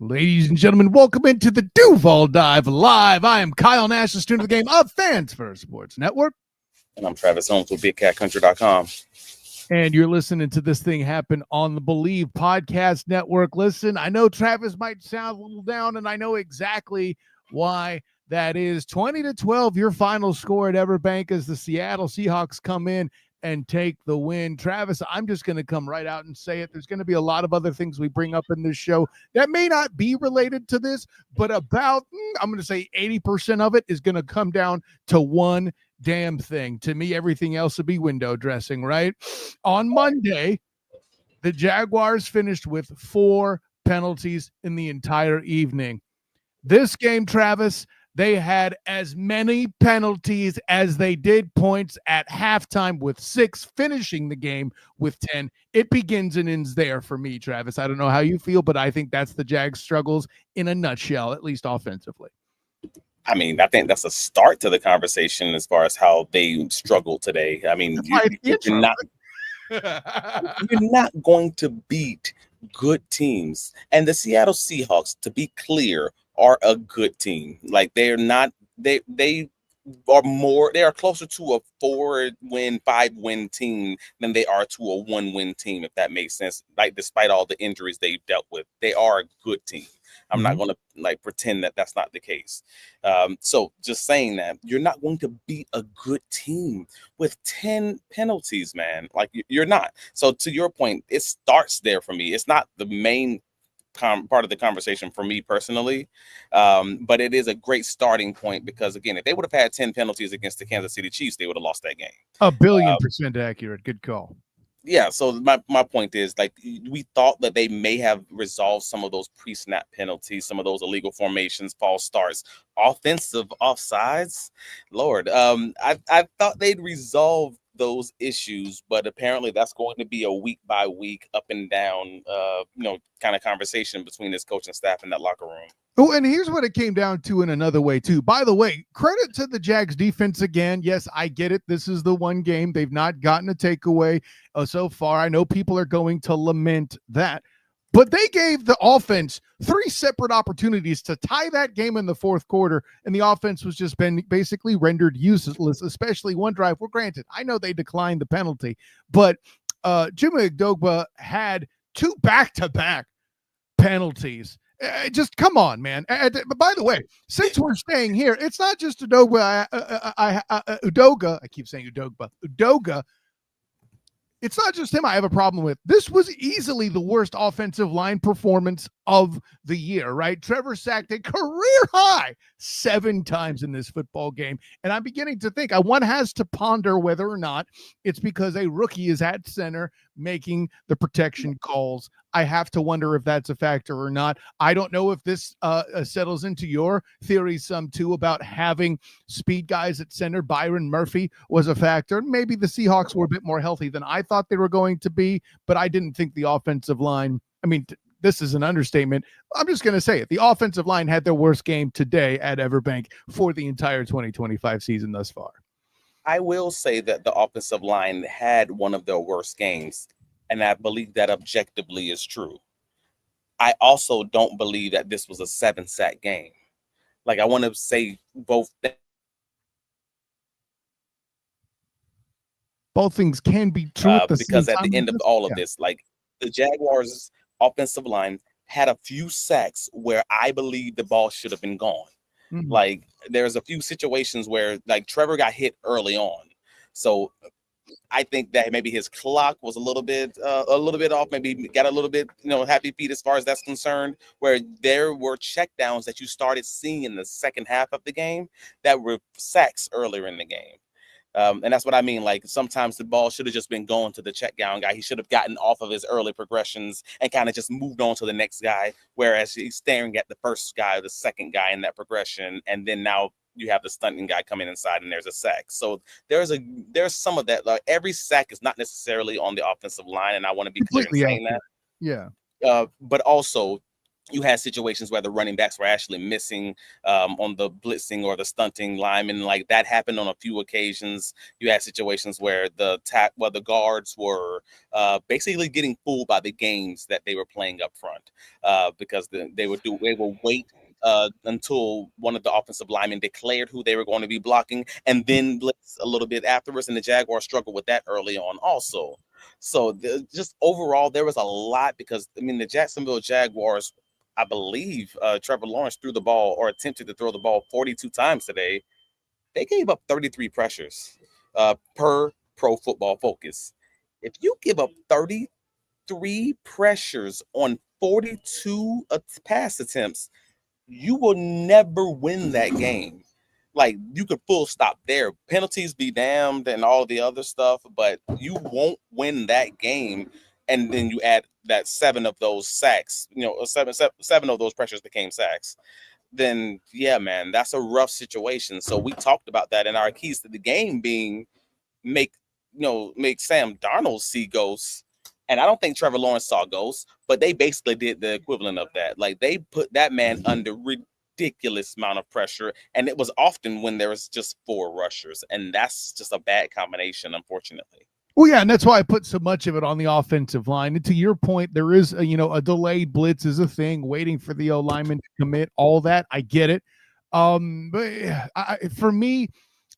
Ladies and gentlemen, welcome into the Duval Dive Live. I am Kyle Nash, the student of the game of Fans First Sports Network. And I'm Travis Holmes with BigCatCountry.com. And you're listening to this thing happen on the Believe Podcast Network. Listen, I know Travis might sound a little down, and I know exactly why that is. 20-12, your final score at EverBank as the Seattle Seahawks come in and take the win. Travis, I'm just going to come right out and say it. There's going to be a lot of other things we bring up in this show that may not be related to this, but about, I'm going to say 80% of it is going to come down to one damn thing. To me, everything else would be window dressing, right? On Monday, the Jaguars finished with 4 penalties in the entire evening. This game, Travis, they had as many penalties as they did points at halftime with 6, finishing the game with 10. It begins and ends there for me, Travis. I don't know how you feel, but I think that's the Jags' struggles in a nutshell, at least offensively. I mean, I think that's a start to the conversation as far as how they struggled today. I mean, you're not going to beat good teams. And the Seattle Seahawks, to be clear, are a good team. Like they are closer to a 4-win, 5-win team than they are to a 1-win team, if that makes sense. Like despite all the injuries they've dealt with, they are a good team. I'm not going to pretend that that's not the case. So just saying that you're not going to beat a good team with 10 penalties, man. Like you're not. So to your point, it starts there for me. It's not the main part of the conversation for me personally, but it is a great starting point because again, if they would have had 10 penalties against the Kansas City Chiefs, they would have lost that game. 1,000,000,000% accurate. Good call. Yeah, so my point is, like, we thought that they may have resolved some of those pre-snap penalties, some of those illegal formations, false starts, offensive offsides. Lord, I thought they'd resolve those issues, but apparently that's going to be a week by week, up and down, kind of conversation between this coaching staff and that locker room. Oh, and here's what it came down to in another way, too. By the way, credit to the Jags defense again. Yes, I get it. This is the one game. They've not gotten a takeaway so far. I know people are going to lament that. But they gave the offense 3 separate opportunities to tie that game in the fourth quarter, and the offense was just been basically rendered useless, especially one drive. Well, granted, I know they declined the penalty, but Jimmy Udogba had 2 back-to-back penalties. Just come on, man. But by the way, since we're staying here, it's not just Udoga. Udoga. I keep saying Udogba. Udoga. It's not just him I have a problem with. This was easily the worst offensive line performance of the year, right? Trevor sacked a career high 7 times in this football game. And I'm beginning to think one has to ponder whether or not it's because a rookie is at center making the protection calls. I have to wonder if that's a factor or not. I don't know if this settles into your theory some too about having speed guys at center. Byron Murphy was a factor. Maybe the Seahawks were a bit more healthy than I thought they were going to be, but I didn't think the offensive line, this is an understatement. I'm just going to say it. The offensive line had their worst game today at EverBank for the entire 2025 season thus far. I will say that the offensive line had one of their worst games, and I believe that objectively is true. I also don't believe that this was a 7-sack game. Like, I want to say both things can be true because at the end of all of this, like, the Jaguars' offensive line had a few sacks where I believe the ball should have been gone. Mm-hmm. Like, there's a few situations where, like, Trevor got hit early on. So I think that maybe his clock was a little bit off, maybe got a little bit, happy feet as far as that's concerned, where there were checkdowns that you started seeing in the second half of the game that were sacks earlier in the game. And that's what I mean. Like, sometimes the ball should have just been going to the check down guy. He should have gotten off of his early progressions and kind of just moved on to the next guy. Whereas he's staring at the first guy, or the second guy in that progression. And then now you have the stunting guy coming inside and there's a sack. So there's some of that. Like, every sack is not necessarily on the offensive line. And I want to be clear in saying that. Yeah. But also, you had situations where the running backs were actually missing on the blitzing or the stunting linemen. Like that happened on a few occasions. You had situations where the guards were basically getting fooled by the games that they were playing up front because they will wait until one of the offensive linemen declared who they were going to be blocking and then blitz a little bit afterwards. And the Jaguars struggled with that early on also. So just overall, there was a lot because, I mean, the Jacksonville Jaguars, I believe Trevor Lawrence threw the ball or attempted to throw the ball 42 times today. They gave up 33 pressures per Pro Football Focus. If you give up 33 pressures on 42 pass attempts, you will never win that game. Like, you could full stop there. Penalties be damned and all the other stuff, but you won't win that game. And then you add that 7 of those sacks, seven of those pressures became sacks. Then, yeah, man, that's a rough situation. So we talked about that in our keys to the game being make Sam Darnold see ghosts. And I don't think Trevor Lawrence saw ghosts, but they basically did the equivalent of that. Like, they put that man under ridiculous amount of pressure, and it was often when there was just 4 rushers, and that's just a bad combination, unfortunately. Well, yeah, and that's why I put so much of it on the offensive line. And to your point, there is a delayed blitz is a thing, waiting for the O lineman to commit. All that, I get it. But for me,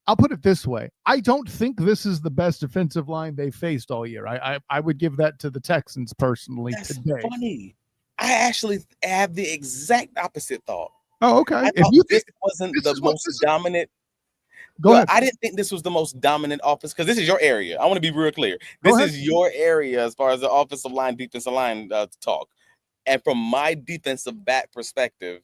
I'll put it this way: I don't think this is the best defensive line they faced all year. I would give that to the Texans personally. That's today. Funny. I actually have the exact opposite thought. Oh, okay. I thought this wasn't the most dominant. Go ahead. I didn't think this was the most dominant offense because this is your area. I want to be real clear. This is your area as far as the offensive line, defensive line talk. And from my defensive back perspective,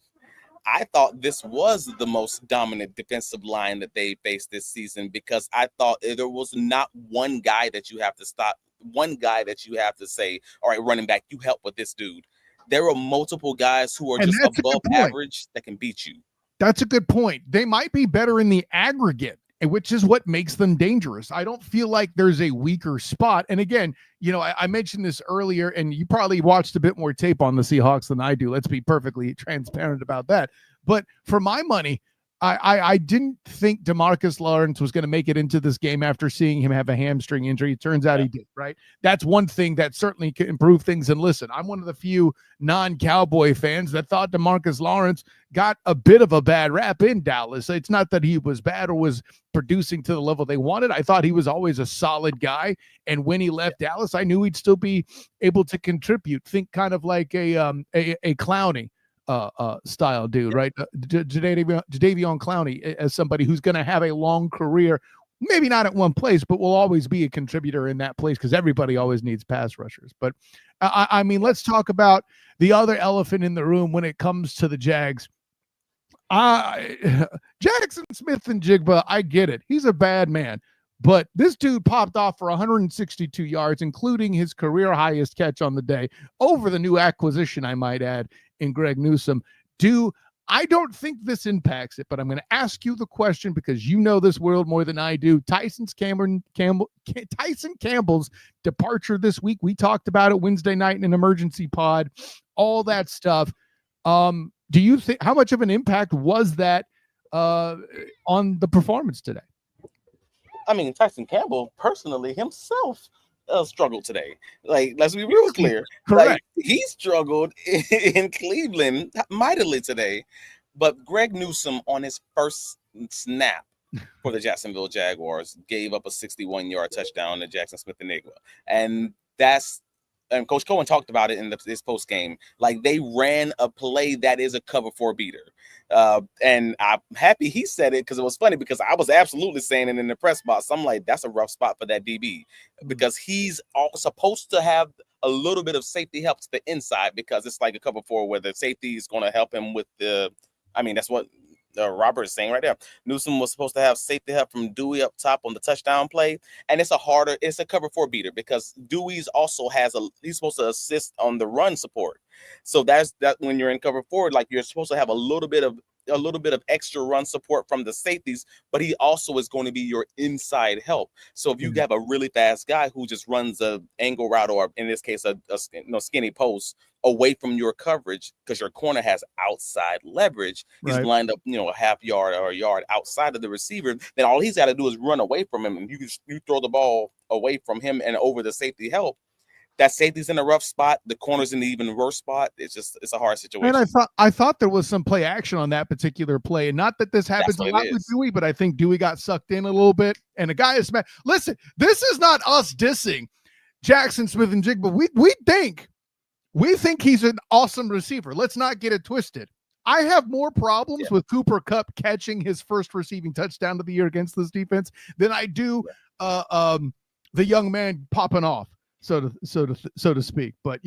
I thought this was the most dominant defensive line that they faced this season because I thought there was not one guy that you have to stop, one guy that you have to say, all right, running back, you help with this dude. There are multiple guys who are just above average that can beat you. That's a good point. They might be better in the aggregate, which is what makes them dangerous. I don't feel like there's a weaker spot. And again, I mentioned this earlier, and you probably watched a bit more tape on the Seahawks than I do. Let's be perfectly transparent about that. But for my money, I didn't think DeMarcus Lawrence was going to make it into this game after seeing him have a hamstring injury. It turns out he did, right? That's one thing that certainly can improve things. And listen, I'm one of the few non-Cowboy fans that thought DeMarcus Lawrence got a bit of a bad rap in Dallas. It's not that he was bad or was producing to the level they wanted. I thought he was always a solid guy. And when he left Dallas, I knew he'd still be able to contribute. Think kind of like a Clowney style dude, right? Jadeveon Clowney as somebody who's going to have a long career, maybe not at one place, but will always be a contributor in that place because everybody always needs pass rushers. But I mean, let's talk about the other elephant in the room when it comes to the Jags. Jackson Smith-Njigba, I get it. He's a bad man. But this dude popped off for 162 yards, including his career highest catch on the day over the new acquisition, I might add, in Greg Newsome. I don't think this impacts it, but I'm going to ask you the question because you know this world more than I do. Tyson Campbell's departure this week. We talked about it Wednesday night in an emergency pod, all that stuff. Do you think how much of an impact was that on the performance today? I mean, Tyson Campbell personally himself struggled today. Like, let's be real clear. Correct. Like, he struggled in Cleveland mightily today. But Greg Newsome on his first snap for the Jacksonville Jaguars gave up a 61-yard touchdown to Jackson Smith-Njigba. And Coach Coen talked about it in this post game. Like, they ran a play that is a cover 4 beater. And I'm happy he said it because it was funny because I was absolutely saying it in the press box. I'm like, that's a rough spot for that DB because he's supposed to have a little bit of safety help to the inside because it's like a cover 4 where the safety is going to help him with that's what Robert is saying right there. Newsome was supposed to have safety help from Dewey up top on the touchdown play, and it's a cover 4 beater because Dewey's also he's supposed to assist on the run support. So that's that when you're in cover 4, like you're supposed to have a little bit of a little bit of extra run support from the safeties, but he also is going to be your inside help. So if you have a really fast guy who just runs a angle route, or in this case, a skinny post away from your coverage, because your corner has outside leverage, he's lined up, a half yard or a yard outside of the receiver, then all he's got to do is run away from him, and you throw the ball away from him and over the safety help. That safety's in a rough spot. The corner's in an even worse spot. It's a hard situation. And I thought there was some play action on that particular play, and not that this happens a lot with Dewey, but I think Dewey got sucked in a little bit, and the guy is mad. Listen, this is not us dissing Jackson Smith-Njigba. We think he's an awesome receiver. Let's not get it twisted. I have more problems with Cooper Kupp catching his first receiving touchdown of the year against this defense than I do the young man popping off, so to speak. But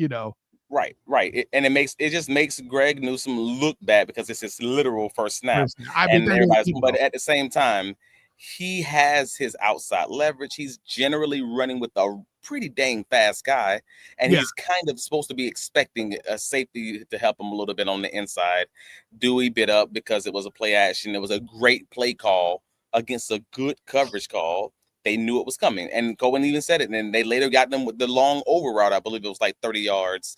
right. It just makes Greg Newsome look bad because it's his literal first snap. But at the same time, he has his outside leverage. He's generally running with a pretty dang fast guy, and he's kind of supposed to be expecting a safety to help him a little bit on the inside. Dewey bit up because it was a play action. It was a great play call against a good coverage call. They knew it was coming, and Coen even said it. And then they later got them with the long over route. I believe it was like 30 yards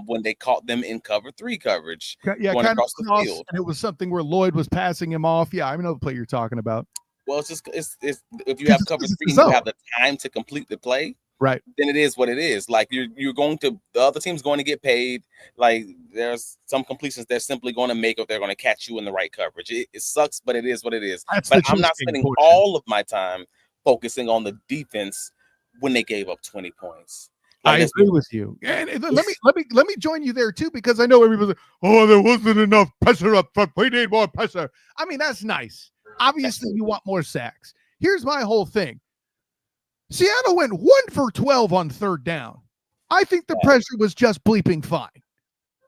when they caught them in cover 3 coverage. Going across the field. And it was something where Lloyd was passing him off. Yeah, I know the play you're talking about. Well, it's if you have cover 3 and you have the time to complete the play, right? Then it is what it is. Like you're going to, the other team's going to get paid. Like there's some completions they're simply going to make if they're going to catch you in the right coverage. It sucks, but it is what it is. But I'm not spending all of my time focusing on the defense when they gave up 20 points. I agree with you. And let me join you there too, because I know everybody's like, oh, there wasn't enough pressure up front. We need more pressure. I mean, that's nice. Obviously, you want more sacks. Here's my whole thing. Seattle went 1 for 12 on third down. I think the pressure was just bleeping fine.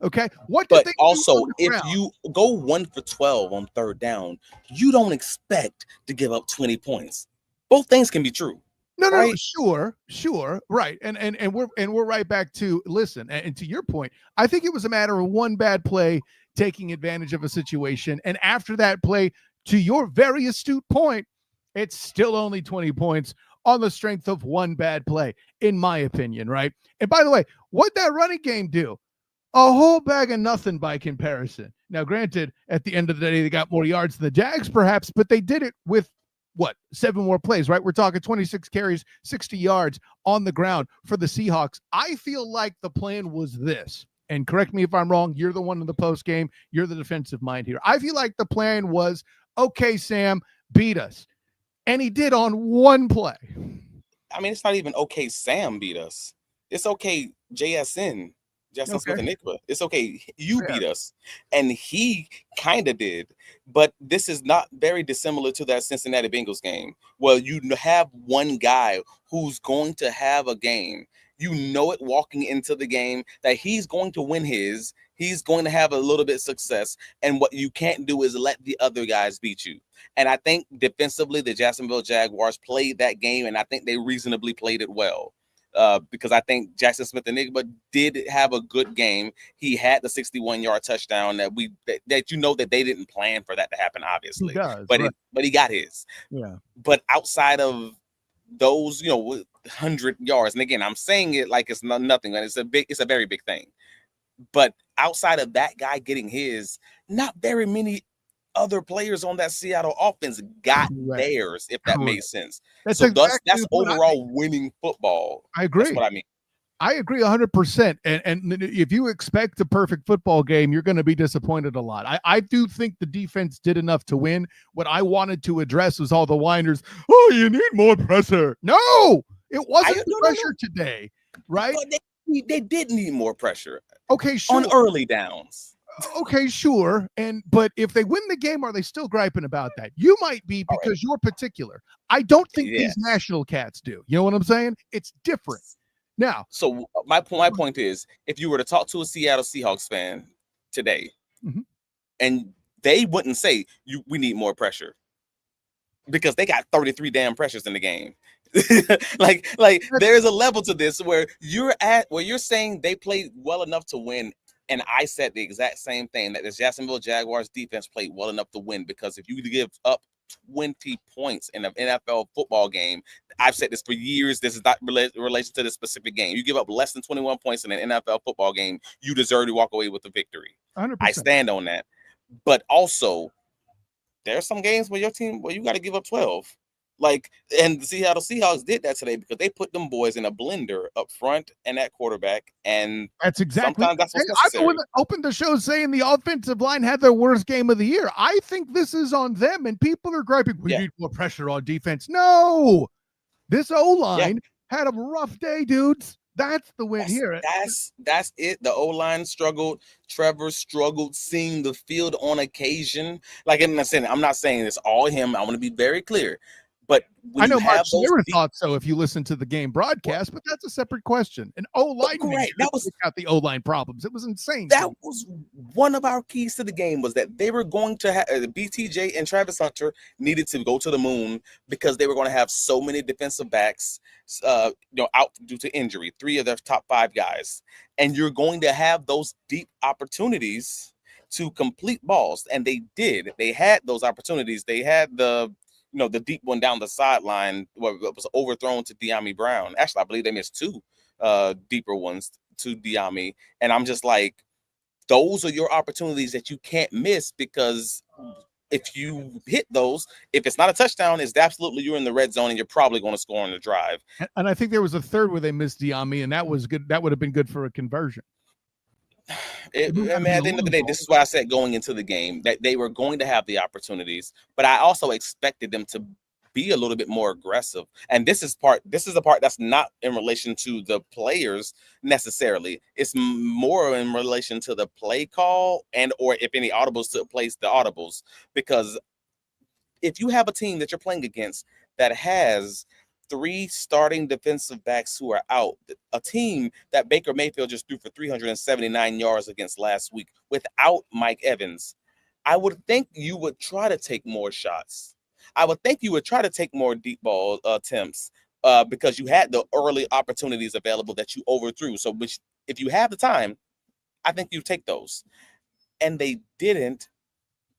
Okay. But also, if you go 1 for 12 on third down, you don't expect to give up 20 points. Both things can be true. No, sure, right, and we're right back to listen, and to your point, I think it was a matter of one bad play taking advantage of a situation, and after that play, to your very astute point, it's still only 20 points on the strength of one bad play, in my opinion, right? And by the way, what'd that running game do? A whole bag of nothing by comparison. Now, granted, at the end of the day, they got more yards than the Jags, perhaps, but they did it with 7 more plays, right? We're talking 26 carries, 60 yards on the ground for the Seahawks. I feel like the plan was this, and correct me if I'm wrong. You're the one in the post game. You're the defensive mind here. I feel like the plan was, okay, Sam, beat us. And he did on one play. I mean, it's not even okay, Sam beat us. It's okay, JSN. Jackson Smith-Njigba. It's okay. You beat us. And he kind of did. But this is not very dissimilar to that Cincinnati Bengals game. Well, you have one guy who's going to have a game. You know it walking into the game that he's going to win his. He's going to have a little bit of success. And what you can't do is let the other guys beat you. And I think defensively, the Jacksonville Jaguars played that game, and I think they reasonably played it well. Because I think Jackson Smith-Njigba did have a good game. He had the 61-yard touchdown that that they didn't plan for that to happen, obviously. But he got his. Yeah. But outside of those, 100 yards, and again, I'm saying it like it's nothing, and it's a very big thing. But outside of that guy getting his, not very many other players on that Seattle offense got theirs, if that makes sense. That's overall winning football. I agree. That's what I mean. I agree 100%. And if you expect a perfect football game, you're going to be disappointed a lot. I do think the defense did enough to win. What I wanted to address was all the whiners. Oh, you need more pressure. No, it wasn't pressure today, right? They did need more pressure. Okay, sure. On early downs. Okay, sure. But if they win the game, are they still griping about that? You might be, because you're particular. I don't think these national cats do. You know what I'm saying? It's different. Now, so my point is, if you were to talk to a Seattle Seahawks fan today, and they wouldn't say we need more pressure, because they got 33 damn pressures in the game. like there's a level to this where you're saying they played well enough to win And I said the exact same thing, that the Jacksonville Jaguars defense played well enough to win, because if you give up 20 points in an NFL football game, I've said this for years, this is not relation to this specific game. You give up less than 21 points in an NFL football game, you deserve to walk away with a victory. 100%. I stand on that. But also, there are some games where your team, where you got to give up 12. Like, and the Seattle Seahawks did that today, because they put them boys in a blender up front and at quarterback. And that's exactly. sometimes that's what's necessary. I opened the show saying the offensive line had their worst game of the year. I think this is on them, and people are griping, we need more pressure on defense. No, this O-line had a rough day, dudes. That's the win here. That's it. The O-line struggled. Trevor struggled seeing the field on occasion. Like, I'm not saying it's all him. I want to be very clear. But I know Mark Schlereth thought so if you listen to the game broadcast, but that's a separate question. And O-line, that was out the O-line problems. It was insane. That was one of our keys to the game, was that they were going to have BTJ and Travis Hunter needed to go to the moon, because they were going to have so many defensive backs, out due to injury, 3 of their top 5 guys, and you're going to have those deep opportunities to complete balls, and they did. They had those opportunities. They had the deep one down the sideline where it was overthrown to De'Ami Brown. Actually, I believe they missed 2 deeper ones to De'Ami. And I'm just like, those are your opportunities that you can't miss, because if you hit those, if it's not a touchdown, it's absolutely you're in the red zone and you're probably going to score on the drive. And I think there was a third where they missed De'Ami, and that was good. That would have been good for a conversion. At the end of the day, this is why I said going into the game that they were going to have the opportunities, but I also expected them to be a little bit more aggressive. And this is the part that's not in relation to the players necessarily. It's more in relation to the play call, and or if any audibles took place, the audibles. Because if you have a team that you're playing against that has 3 starting defensive backs who are out, a team that Baker Mayfield just threw for 379 yards against last week without Mike Evans, I would think you would try to take more shots. I would think you would try to take more deep ball attempts because you had the early opportunities available that you overthrew. So if you have the time, I think you take those. And they didn't,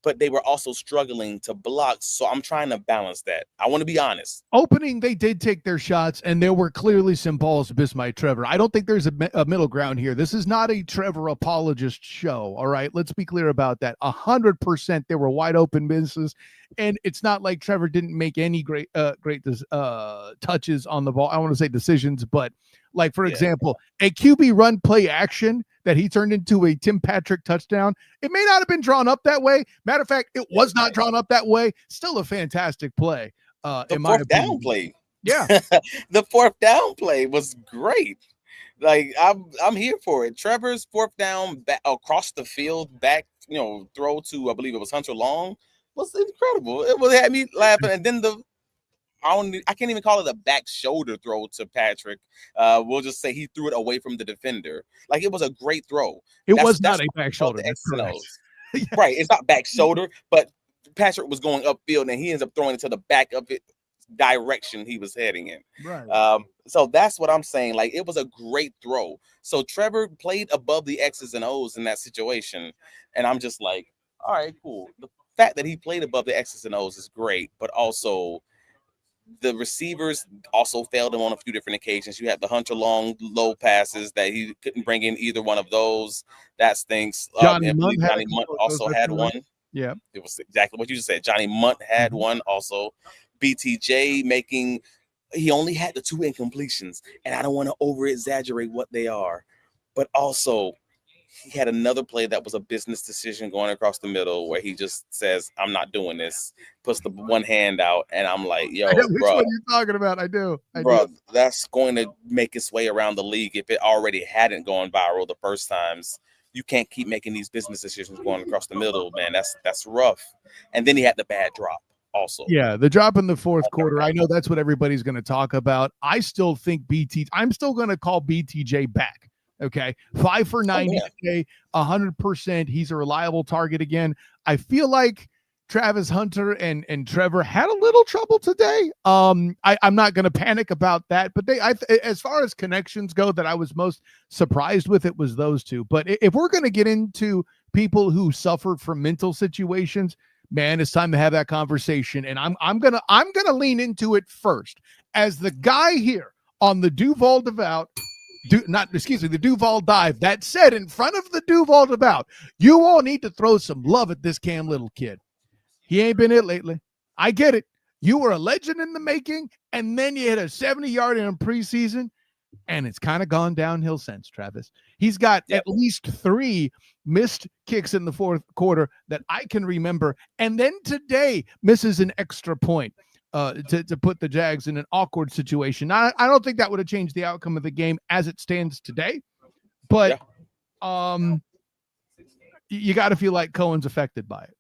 but they were also struggling to block. So I'm trying to balance that. I want to be honest. Opening, they did take their shots, and there were clearly some balls missed by Trevor. I don't think there's a middle ground here. This is not a Trevor apologist show, all right? Let's be clear about that. 100% there were wide open misses, and it's not like Trevor didn't make any great touches on the ball. I want to say decisions, but like, for example, a QB run play action that he turned into a Tim Patrick touchdown. It may not have been drawn up that way. Matter of fact, it was not drawn up that way. Still a fantastic play. The fourth down play. Yeah. The fourth down play was great. Like, I'm here for it. Trevor's fourth down back across the field, back, throw to, I believe it was Hunter Long, was incredible. It had me laughing. And then I can't even call it a back shoulder throw to Patrick. We'll just say he threw it away from the defender. Like, it was a great throw. It was not a back shoulder. Right. It's not back shoulder, but Patrick was going upfield and he ends up throwing it to the back of it direction he was heading in. Right. So that's what I'm saying. Like, it was a great throw. So Trevor played above the X's and O's in that situation. And I'm just like, all right, cool. The fact that he played above the X's and O's is great, but also the receivers also failed him on a few different occasions. You had the Hunter Long low passes that he couldn't bring in either one of those. That stinks. Johnny Munt also had one. Yeah. It was exactly what you just said. Johnny Munt had one also. BTJ he only had the 2 incompletions, and I don't want to over exaggerate what they are, but also he had another play that was a business decision going across the middle where he just says, I'm not doing this, puts the one hand out, and I'm like, yo, bro. Which one you're talking about? I do. That's going to make its way around the league if it already hadn't gone viral the first times. You can't keep making these business decisions going across the middle, man. That's rough. And then he had the bad drop also. Yeah, the drop in the fourth quarter. I know that's what everybody's going to talk about. I still think I'm still going to call BTJ back. Okay, 5 for 90, 100%. He's a reliable target again. I feel like Travis Hunter and Trevor had a little trouble today. I'm not going to panic about that, but as far as connections go, that I was most surprised with, it was those two. But if we're going to get into people who suffered from mental situations, man, it's time to have that conversation. And I'm gonna lean into it first as the guy here on the Duval Devout. The Duval dive. That said, in front of the Duval Devout, you all need to throw some love at this Cam Little kid. He ain't been it lately. I get it. You were a legend in the making, and then you hit a 70-yard in preseason, and it's kind of gone downhill since, Travis. He's got at least 3 missed kicks in the fourth quarter that I can remember, and then today misses an extra point. To put the Jags in an awkward situation. I don't think that would have changed the outcome of the game as it stands today, but you got to feel like Coen's affected by it.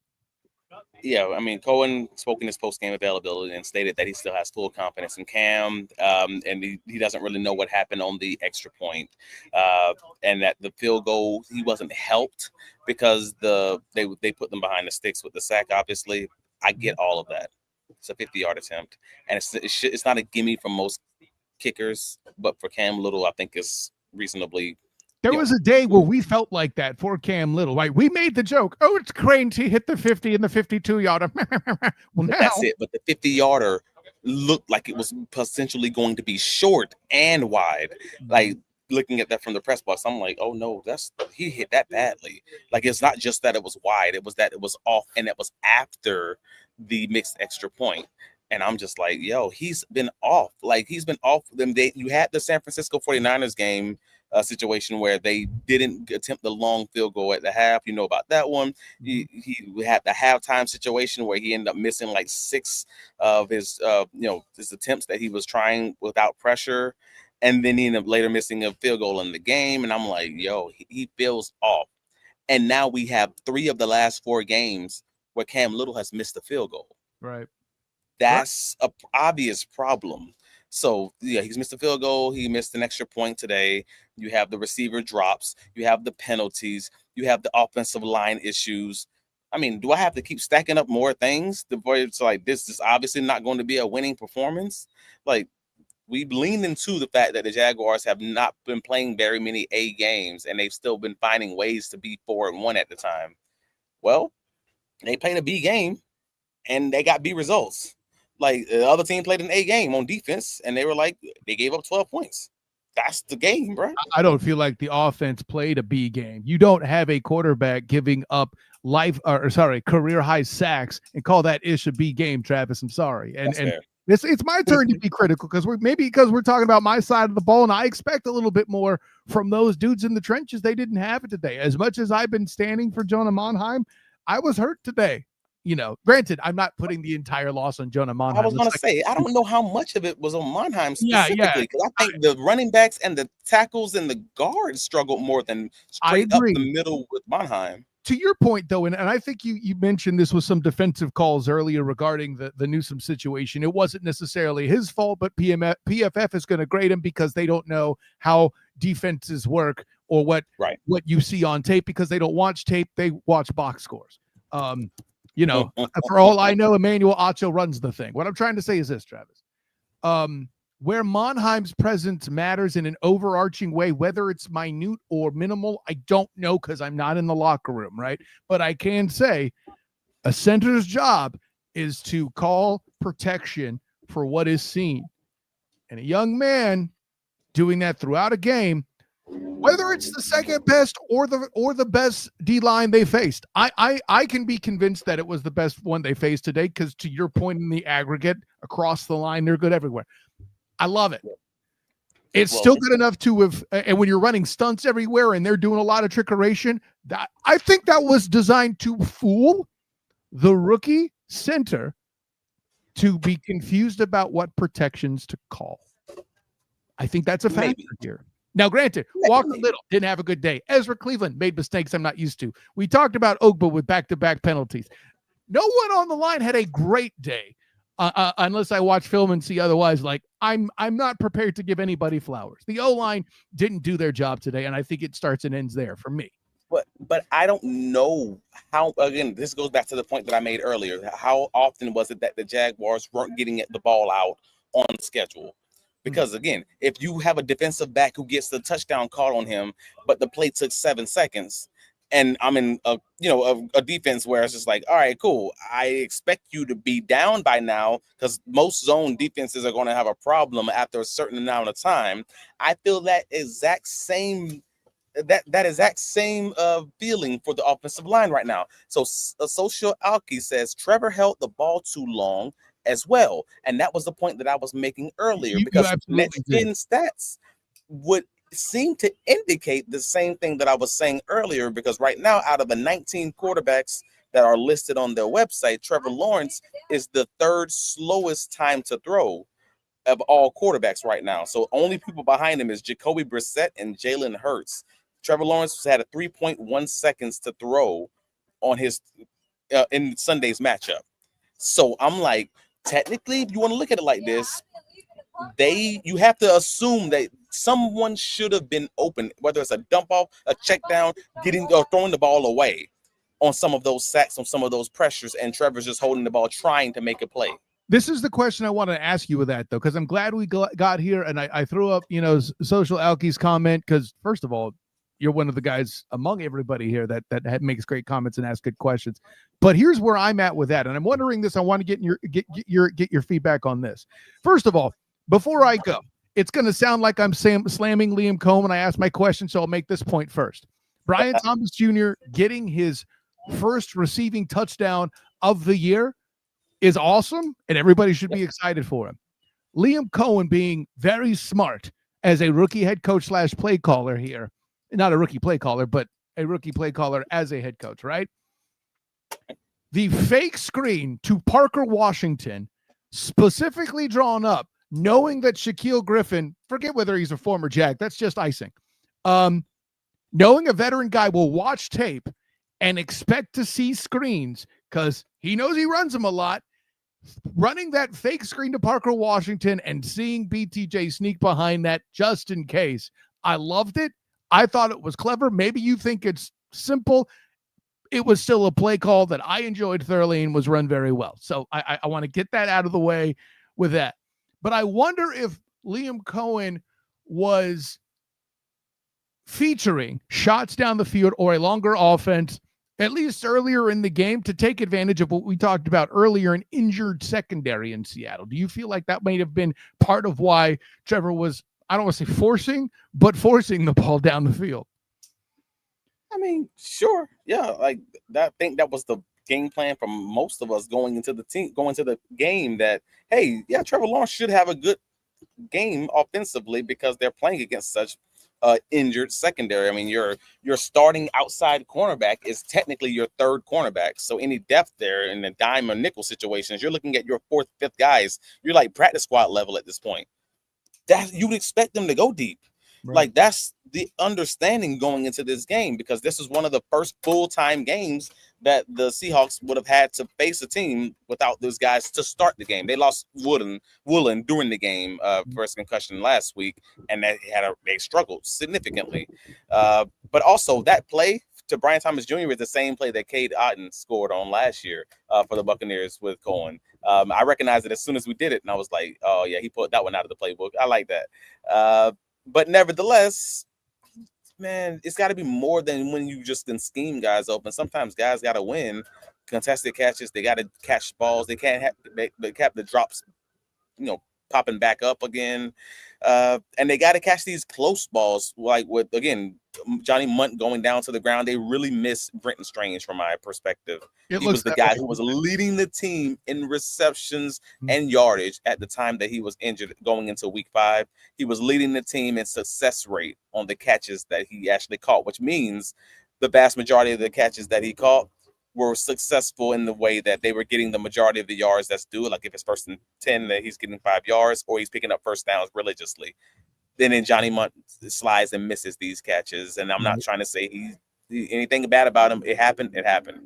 Yeah, I mean, Coen spoke in his post-game availability and stated that he still has full confidence in Cam, and he doesn't really know what happened on the extra point, and that the field goal, he wasn't helped because they put them behind the sticks with the sack, obviously. I get all of that. It's a 50-yard attempt, and it's not a gimme from most kickers, but for Cam Little, I think it's reasonably. There was a day where we felt like that for Cam Little, right? We made the joke, oh, it's Cranes, he hit the 50 and the 52-yarder. Well, that's it, but the 50-yarder looked like it was potentially going to be short and wide. Like, looking at that from the press box, I'm like, oh no, he hit that badly. Like, it's not just that it was wide, it was that it was off, and it was after the mixed extra point. And I'm just like, yo, he's been off. Like, he's been off them. You had the San Francisco 49ers game situation where they didn't attempt the long field goal at the half. You know about that one. He had the halftime situation where he ended up missing like 6 of his attempts that he was trying without pressure. And then he ended up later missing a field goal in the game. And I'm like, yo, he feels off. And now we have 3 of the last 4 games where Cam Little has missed a field goal. Right. That's an obvious problem. So, yeah, he's missed a field goal. He missed an extra point today. You have the receiver drops. You have the penalties. You have the offensive line issues. I mean, do I have to keep stacking up more things? It's like, this is obviously not going to be a winning performance. Like, we've leaned into the fact that the Jaguars have not been playing very many A games, and they've still been finding ways to be 4-1 at the time. Well, they played a B game, and they got B results. Like, the other team played an A game on defense, and they gave up 12 points. That's the game, bro. I don't feel like the offense played a B game. You don't have a quarterback giving up career high sacks and call that ish a B game, Travis. I'm sorry. And it's my turn to be critical because we're talking about my side of the ball, and I expect a little bit more from those dudes in the trenches. They didn't have it today. As much as I've been standing for Jonah Monheim, I was hurt today. Granted, I'm not putting the entire loss on Jonah Monheim. I was going to say, I don't know how much of it was on Monheim specifically, because I think the running backs and the tackles and the guards struggled more than straight up the middle with Monheim. To your point, though, and I think you mentioned this with some defensive calls earlier regarding the Newsome situation. It wasn't necessarily his fault, but PFF is going to grade him because they don't know how defenses work or what you see on tape, because they don't watch tape, they watch box scores. For all I know, Emmanuel Acho runs the thing. What I'm trying to say is this, Travis. Where Monheim's presence matters in an overarching way, whether it's minute or minimal, I don't know because I'm not in the locker room, right? But I can say a center's job is to call protection for what is seen. And a young man doing that throughout a game, whether it's the second best or the best D-line they faced, I can be convinced that it was the best one they faced today, because to your point, in the aggregate, across the line, they're good everywhere. I love it. It's still good enough to have, and when you're running stunts everywhere and they're doing a lot of trickeration, that I think that was designed to fool the rookie center to be confused about what protections to call. I think that's a factor here. Now, granted, Walker Little didn't have a good day. Ezra Cleveland made mistakes I'm not used to. We talked about Ogba with back-to-back penalties. No one on the line had a great day, unless I watch film and see otherwise. Like, I'm not prepared to give anybody flowers. The O-line didn't do their job today, and I think it starts and ends there for me. But But I don't know how, again, this goes back to the point that I made earlier. How often was it that the Jaguars weren't getting the ball out on schedule? Because again, if you have a defensive back who gets the touchdown call on him, but the play took 7 seconds, and I'm in a defense where it's just like, all right, cool. I expect you to be down by now, because most zone defenses are going to have a problem after a certain amount of time. I feel that exact same feeling for the offensive line right now. So Social Alki says Trevor held the ball too long as well, and that was the point that I was making earlier, because next gen stats would seem to indicate the same thing that I was saying earlier, because right now, out of the 19 quarterbacks that are listed on their website, Trevor Lawrence is the third slowest time to throw of all quarterbacks right now. So only people behind him is Jacoby Brissett and Jalen Hurts. Trevor Lawrence had a 3.1 seconds to throw on his in Sunday's matchup. So I'm like, technically, if you want to look at it like this, you have to assume that someone should have been open, whether it's a dump off, a check down, getting or throwing the ball away on some of those sacks, on some of those pressures, and Trevor's just holding the ball, trying to make a play. This is the question I want to ask you with that, though, because I'm glad we got here, and I threw up, Social Alki's comment, because first of all, you're one of the guys among everybody here that makes great comments and asks good questions. But here's where I'm at with that, and I'm wondering this. I want to get your feedback on this. First of all, before I go, it's going to sound like I'm slamming Liam Coen when I ask my question, so I'll make this point first. Brian Thomas Jr. getting his first receiving touchdown of the year is awesome, and everybody should be excited for him. Liam Coen being very smart as a rookie head coach / play caller here. Not a rookie play caller, but a rookie play caller as a head coach, right? The fake screen to Parker Washington, specifically drawn up, knowing that Shaquille Griffin, forget whether he's a former Jag, that's just icing. Knowing a veteran guy will watch tape and expect to see screens because he knows he runs them a lot. Running that fake screen to Parker Washington and seeing BTJ sneak behind that just in case. I loved it. I thought it was clever. Maybe you think it's simple. It was still a play call that I enjoyed thoroughly and was run very well. So I want to get that out of the way with that. But I wonder if Liam Coen was featuring shots down the field or a longer offense, at least earlier in the game, to take advantage of what we talked about earlier, an injured secondary in Seattle. Do you feel like that might have been part of why Trevor was, I don't want to say forcing the ball down the field? I mean, sure. Yeah. Like that, I think that was the game plan for most of us going into the game, that, hey, yeah, Trevor Lawrence should have a good game offensively because they're playing against such injured secondary. I mean, your starting outside cornerback is technically your third cornerback. So any depth there in the dime or nickel situations, you're looking at your fourth, fifth guys. You're like practice squad level at this point. That you would expect them to go deep. Right. Like that's the understanding going into this game, because this is one of the first full-time games that the Seahawks would have had to face a team without those guys to start the game. They lost Woolen during the game, first concussion last week, and they struggled significantly. But also that play to Brian Thomas Jr. is the same play that Cade Otton scored on last year for the Buccaneers with Coen. I recognized it as soon as we did it, and I was like, oh yeah, he put that one out of the playbook. I like that. But nevertheless, man, it's got to be more than when you just can scheme guys open. Sometimes guys got to win contested catches. They got to catch balls. They can't have the drops, popping back up again. And they got to catch these close balls, like with, again, Johnny Munt going down to the ground. They really miss Brenton Strange from my perspective. He was the guy who was leading the team in receptions and yardage at the time that he was injured going into week 5. He was leading the team in success rate on the catches that he actually caught, which means the vast majority of the catches that he caught were successful in the way that they were getting the majority of the yards that's due. Like if it's 1st and 10, that he's getting 5 yards, or he's picking up first downs religiously. Then Johnny Munt slides and misses these catches. And I'm not trying to say anything bad about him. It happened. It happened.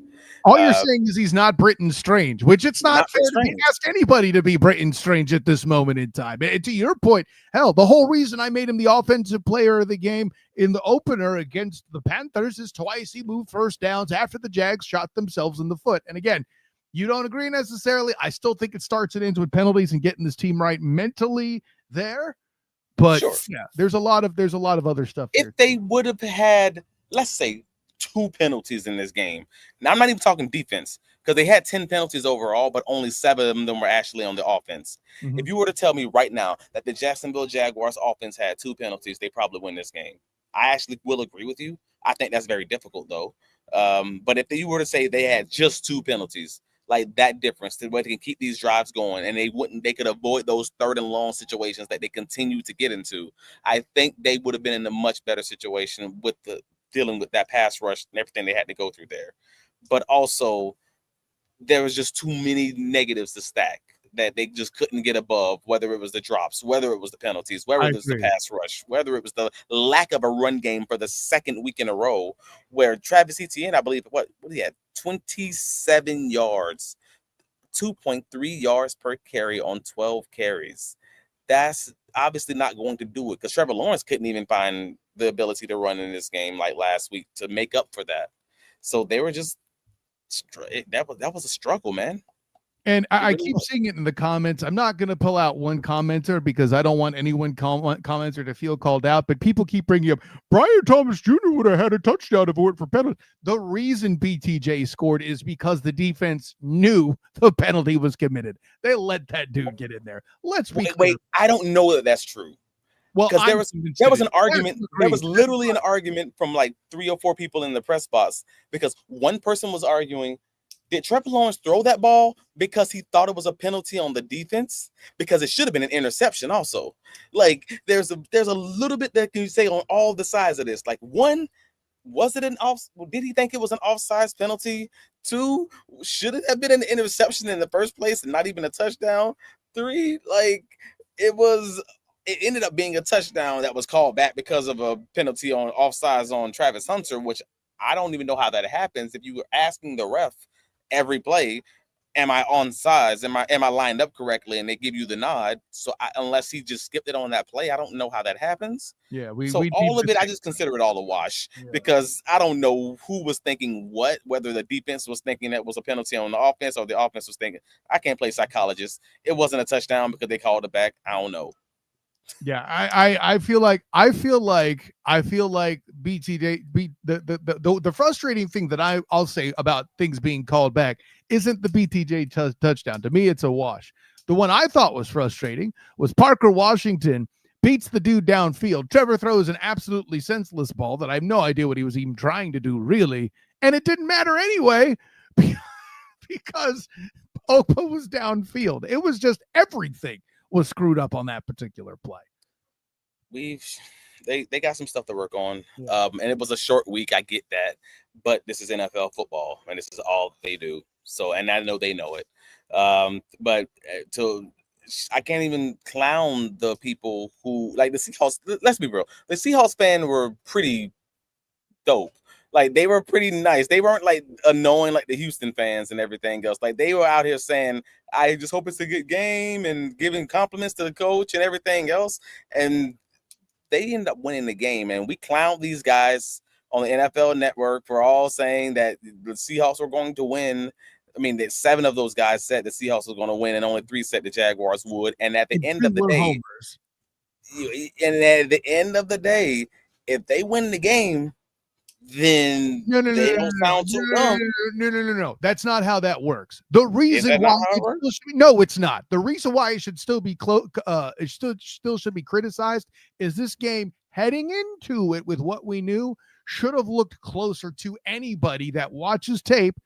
All you're saying is he's not Britton Strange, which it's not fair to ask anybody to be Britton Strange at this moment in time. And to your point, hell, the whole reason I made him the offensive player of the game in the opener against the Panthers is twice he moved first downs after the Jags shot themselves in the foot. And again, you don't agree necessarily. I still think it starts and ends with penalties and getting this team right mentally there. But yeah, there's a lot of other stuff. If they would have had, let's say, 2 penalties in this game. Now, I'm not even talking defense because they had 10 penalties overall, but only 7 of them were actually on the offense. Mm-hmm. If you were to tell me right now that the Jacksonville Jaguars offense had 2 penalties, they probably win this game. I actually will agree with you. I think that's very difficult, though. But if you were to say they had just 2 penalties, like that difference, the way they can keep these drives going, and they could avoid those 3rd and long situations that they continue to get into, I think they would have been in a much better situation with dealing with that pass rush and everything they had to go through there. But also, there was just too many negatives to stack that they just couldn't get above, whether it was the drops, whether it was the penalties, whether it was the pass rush, whether it was the lack of a run game for the 2nd week in a row, where Travis Etienne, I believe, what he had, 27 yards, 2.3 yards per carry on 12 carries. That's obviously not going to do it because Trevor Lawrence couldn't even find the ability to run in this game like last week to make up for that. So they were just that was a struggle, man. And I keep seeing it in the comments. I'm not going to pull out one commenter because I don't want anyone commenter to feel called out. But people keep bringing up Brian Thomas Jr. would have had a touchdown if it weren't for penalty. The reason BTJ scored is because the defense knew the penalty was committed. They let that dude get in there. Let's be clear. Wait, I don't know that that's true. Well, because there was an argument. There was literally an argument from like 3 or 4 people in the press box because one person was arguing, did Trevor Lawrence throw that ball because he thought it was a penalty on the defense? Because it should have been an interception also. Like, there's a little bit that you say on all the sides of this. Like, 1, was it did he think it was an offsides penalty? 2, should it have been an interception in the first place and not even a touchdown? 3, like, it ended up being a touchdown that was called back because of a penalty on offsides on Travis Hunter, which I don't even know how that happens. If you were asking the ref every play, am I on sides? Am I lined up correctly? And they give you the nod. So unless he just skipped it on that play, I don't know how that happens. Yeah, all of it, I just consider it all a wash because I don't know who was thinking what, whether the defense was thinking that was a penalty on the offense or the offense was thinking. I can't play psychologist. It wasn't a touchdown because they called it back. I don't know. Yeah, I feel like BTJ the frustrating thing that I'll say about things being called back isn't the BTJ touchdown. To me, it's a wash. The one I thought was frustrating was Parker Washington beats the dude downfield. Trevor throws an absolutely senseless ball that I have no idea what he was even trying to do, really, and it didn't matter anyway because Pogba was downfield. It was just everything was screwed up on that particular play. They got some stuff to work on. And it was a short week. I get that, but this is NFL football and this is all they do. So, and I know they know it. But I can't even clown the people who like the Seahawks. Let's be real. The Seahawks fans were pretty dope. Like, they were pretty nice. They weren't like annoying like the Houston fans and everything else. Like, they were out here saying, I just hope it's a good game and giving compliments to the coach and everything else. And they end up winning the game. And we clowned these guys on the NFL Network for all saying that the Seahawks were going to win. I mean, that 7 of those guys said the Seahawks were going to win and only 3 said the Jaguars would. And at the end of the day, if they win the game, then no. That's not how that works. The reason why it's not. The reason why it should still be it still should be criticized is this game heading into it with what we knew should have looked closer to anybody that watches tape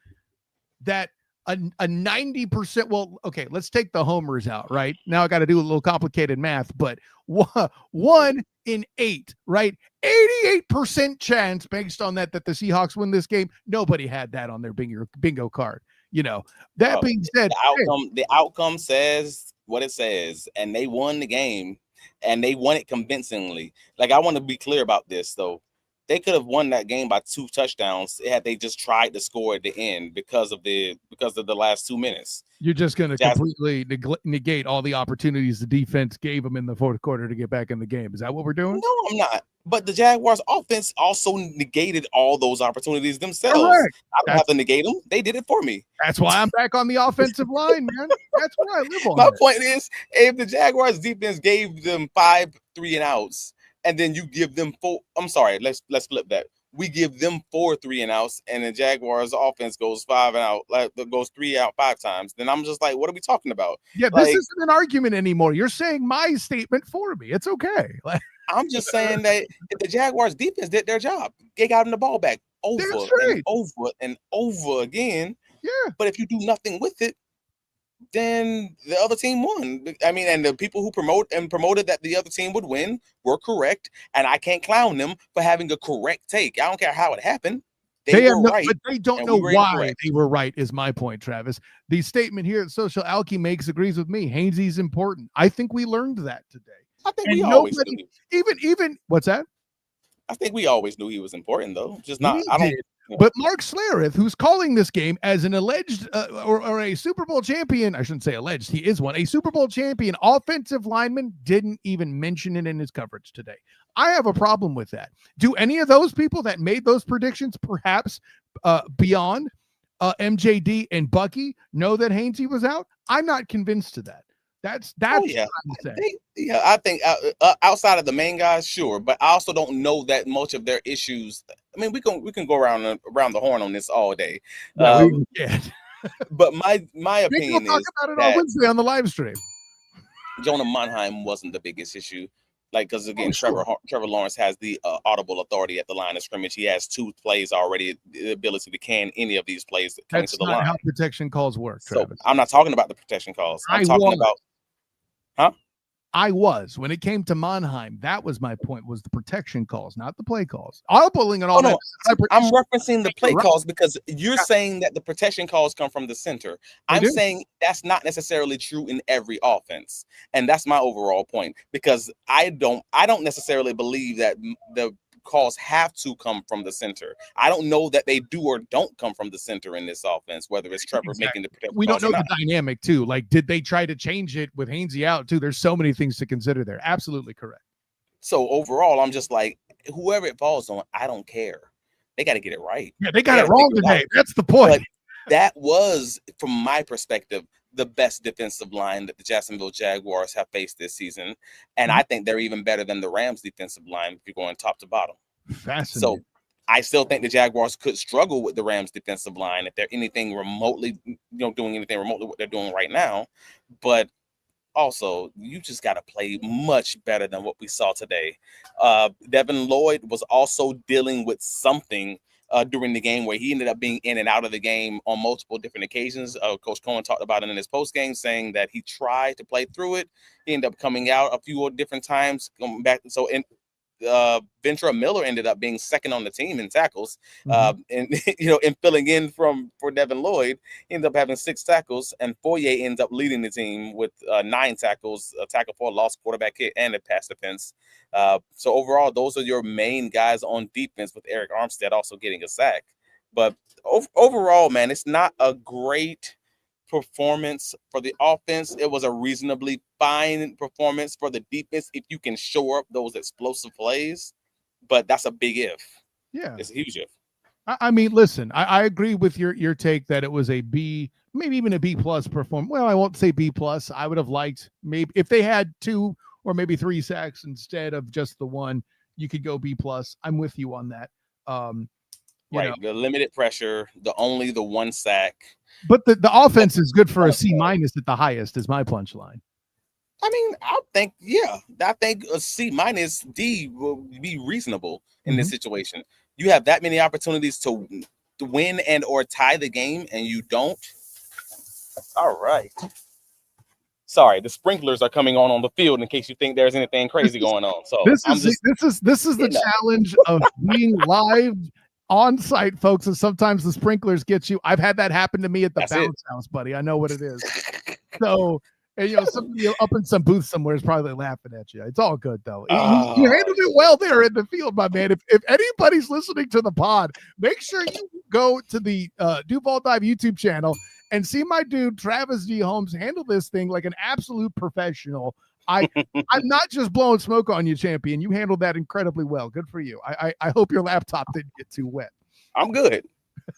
that a 90%. Well, okay, let's take the homers out. Right now, I got to do a little complicated math, but 1 in 8, right? 88% chance based on that the Seahawks win this game. Nobody had that on their bingo card. You know, that being said, the outcome says what it says, and they won the game, and they won it convincingly. Like, I want to be clear about this, though. they could have won that game by 2 touchdowns had they just tried to score at the end because of the last 2 minutes. You're just going to completely negate all the opportunities the defense gave them in the fourth quarter to get back in the game. Is that what we're doing? No, I'm not. But the Jaguars offense also negated all those opportunities themselves. Correct. I don't have to negate them. They did it for me. That's why I'm back on the offensive line, man. That's why I live on. My point is, if the Jaguars defense gave them 5 3-and-outs, and then you give them 4, I'm sorry, let's flip that. We give them 4 3-and-outs, and the Jaguars offense goes 5 and out, like goes 3 out 5 times. Then I'm just like, what are we talking about? Yeah, this isn't an argument anymore. You're saying my statement for me. It's okay. I'm just saying that if the Jaguars defense did their job, they got them the ball back over and over and over again. Yeah. But if you do nothing with it, then the other team won. I mean, and the people who promoted that the other team would win were correct. And I can't clown them for having a correct take. I don't care how it happened. They were right. But they don't know why they were right, is my point, Travis. The statement here that Social Alky makes agrees with me. Hainsey's important. I think we learned that today. I think we always knew. Even what's that? I think we always knew he was important, though. Just not. I don't. But Mark Schlereth, who's calling this game as an alleged or a Super Bowl champion, I shouldn't say alleged, he is one, a Super Bowl champion offensive lineman, didn't even mention it in his coverage today. I have a problem with that. Do any of those people that made those predictions, perhaps beyond MJD and Bucky, know that Hainsey was out? I'm not convinced of that. That's what I'm saying. I think outside of the main guys, sure, but I also don't know that much of their issues. I mean, we can go around the horn on this all day. But my opinion is about it on Wednesday on the live stream. Jonah Monheim wasn't the biggest issue, because again, Trevor Lawrence has the audible authority at the line of scrimmage. He has 2 plays already, the ability to can any of these plays that come to the line. That's not how protection calls work, Travis. So I'm not talking about the protection calls. I'm talking about. When it came to Monheim, that was my point, was the protection calls, not the play calls. Audibling and all that. I'm referencing the play calls because you're saying that the protection calls come from the center. I'm saying that's not necessarily true in every offense. And that's my overall point, because I don't necessarily believe that the calls have to come from the center. I don't know that they do or don't come from the center in this offense, whether it's Trevor making the protection. We don't know the dynamic too. Like, did they try to change it with Hainsey out too? There's so many things to consider there. Absolutely correct. So overall, I'm just like, whoever it falls on, I don't care. They got to get it right. Yeah, they got it wrong today. That's the point. But that was, from my perspective, the best defensive line that the Jacksonville Jaguars have faced this season. And I think they're even better than the Rams defensive line if you're going top to bottom. Fascinating. So I still think the Jaguars could struggle with the Rams defensive line if they're anything remotely, doing anything remotely what they're doing right now. But also, you just got to play much better than what we saw today. Devin Lloyd was also dealing with something during the game where he ended up being in and out of the game on multiple different occasions. Coach Coen talked about it in his postgame, saying that he tried to play through it. He ended up coming out a few different times, going back. So Ventura Miller ended up being second on the team in tackles, and in filling in for Devin Lloyd, he ended up having 6 tackles, and Foye ends up leading the team with 9 tackles, a tackle for a lost quarterback hit, and a pass defense. So overall, those are your main guys on defense, with Eric Armstead also getting a sack. But overall, man, it's not a great performance for the offense. It was a reasonably fine performance for the defense if you can shore up those explosive plays, but that's a big if. Yeah, it's a huge if. I mean, listen, I agree with your take that it was a B, maybe even a B plus performance. Well, I won't say B plus. I would have liked maybe if they had 2 or maybe 3 sacks instead of just the 1, you could go B plus. I'm with you on that. Right, the limited pressure, the 1 sack. But the offense is good for a C minus at the highest, is my punchline. I mean, I think a C minus D will be reasonable in this situation. You have that many opportunities to win and or tie the game, and you don't. All right. Sorry, the sprinklers are coming on the field in case you think there's anything crazy going on. So this is the challenge of being live on site, folks, and sometimes the sprinklers get you. I've had that happen to me at the bounce house, buddy. I know what it is. So And somebody up in some booth somewhere is probably laughing at you. It's all good though. You handled it well there in the field, my man. If anybody's listening to the pod, make sure you go to the Duval Dive YouTube channel and see my dude Travis D. Holmes handle this thing like an absolute professional. I'm not just blowing smoke on you, champion. You handled that incredibly well. Good for you. I hope your laptop didn't get too wet. I'm good.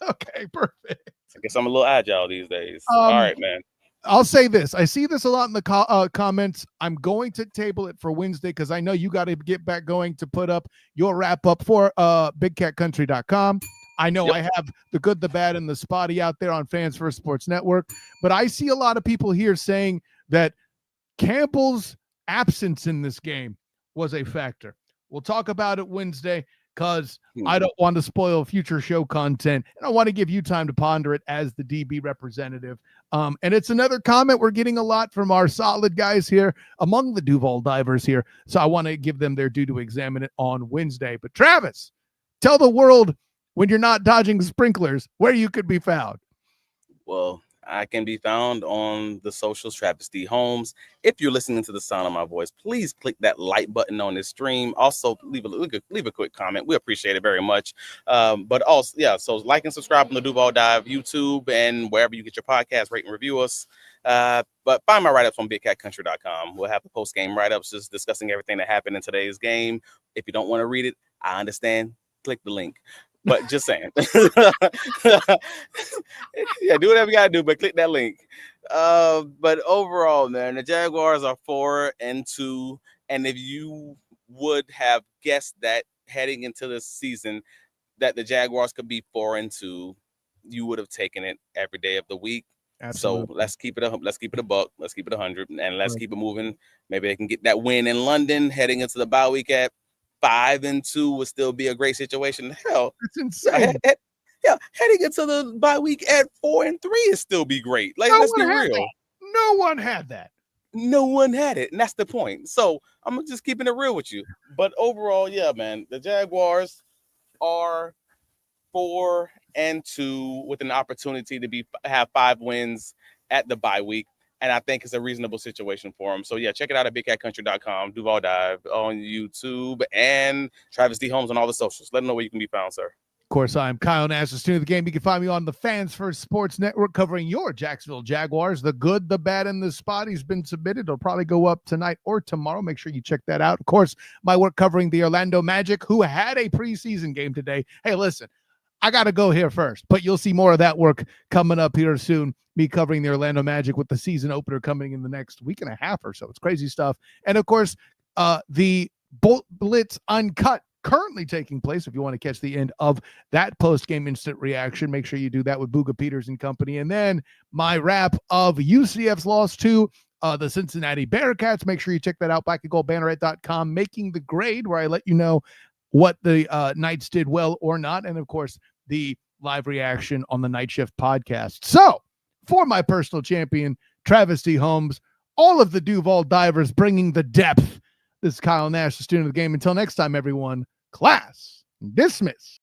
Okay, perfect. I guess I'm a little agile these days. All right, man. I'll say this. I see this a lot in the comments. I'm going to table it for Wednesday because I know you got to get back going to put up your wrap up for bigcatcountry.com. I know I have the good, the bad, and the spotty out there on Fans First Sports Network, but I see a lot of people here saying that Campbell's absence in this game was a factor. We'll talk about it Wednesday because I don't want to spoil future show content, and I want to give you time to ponder it as the DB representative. And it's another comment we're getting a lot from our solid guys here among the Duval divers here, so I want to give them their due to examine it on Wednesday. But Travis, tell the world when you're not dodging sprinklers where you could be found. Well, I can be found on the socials, Travis D. Holmes. If you're listening to the sound of my voice, please click that like button on this stream. Also, leave a quick comment. We appreciate it very much. But also, so like and subscribe on the Duval Dive YouTube and wherever you get your podcast, rate and review us. But find my write-ups on bigcatcountry.com. We'll have the post-game write-ups just discussing everything that happened in today's game. If you don't want to read it, I understand. Click the link. But just saying. Yeah, do whatever you gotta do, but click that link. But overall, man, the Jaguars are 4-2. And if you would have guessed that heading into the season that the Jaguars could be 4-2, you would have taken it every day of the week. Absolutely. So let's keep it a buck. Let's keep it 100, and let's keep it moving. Maybe they can get that win in London heading into the bye week at 5-2 would still be a great situation. Hell, it's insane. Heading into the bye week at 4-3 is still be great. Like, let's be real. No one had that. No one had it, and that's the point. So I'm just keeping it real with you. But overall, yeah, man, the Jaguars are 4-2 with an opportunity to have 5 wins at the bye week. And I think it's a reasonable situation for them. So, yeah, check it out at bigcatcountry.com, Duval Dive on YouTube, and Travis D. Holmes on all the socials. Let them know where you can be found, sir. Of course, I'm Kyle Nash, the student of the game. You can find me on the Fans First Sports Network covering your Jacksonville Jaguars. The good, the bad, and the spotty's been submitted. It'll probably go up tonight or tomorrow. Make sure you check that out. Of course, my work covering the Orlando Magic, who had a preseason game today. Hey, listen, I got to go here first, but you'll see more of that work coming up here soon. Me covering the Orlando Magic with the season opener coming in the next week and a half or so. It's crazy stuff. And of course, the Bolt Blitz Uncut currently taking place. If you want to catch the end of that post-game instant reaction, make sure you do that with Booga Peters and company. And then my wrap of UCF's loss to the Cincinnati Bearcats. Make sure you check that out. blackandgoldbanneret.com, making the grade, where I let you know what the Knights did well or not. And of course, the live reaction on the Night Shift podcast. So for my personal champion, Travis D. Holmes, all of the Duval divers bringing the depth. This is Kyle Nash, the student of the game. Until next time, everyone, class dismissed.